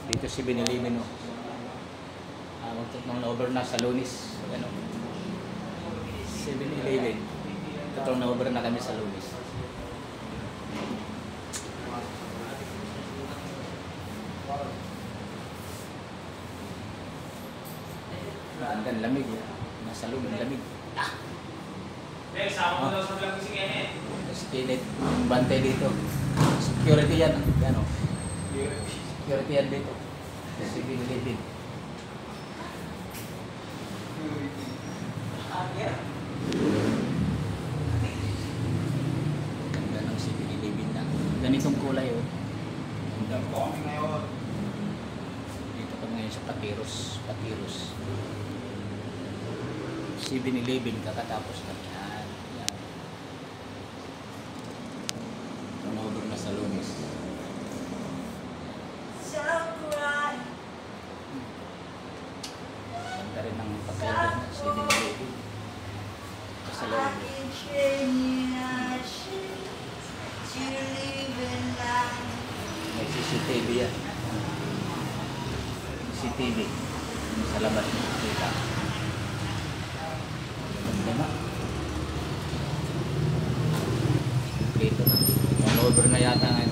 Dito si Binilimin, no? Nung na-over na sa Lunis. Ano? 7-Eleven. Total na-over na kami sa Lunis. Magandang lamig. Nasa loob ng lamig. Sama mo daw sa vlog si Kenneth. Skinit. Bantay dito. Security yan. Yan, o. Security yan dito. 7-Eleven. Ganda ng 7-Eleven na. Ganitong kulay, oh. Ganda po. Dito kami ngayon sa Patiros. 7-Eleven kakatapos na yan. Yan. Turnover na sa Lunes. Ganda rin ng Patiros na 7-Eleven. Sa Lunes. May CCTV yan. CCTV. Sa labas ng kita. Ganda na. Kompleto na. Turnover na yata ngayon.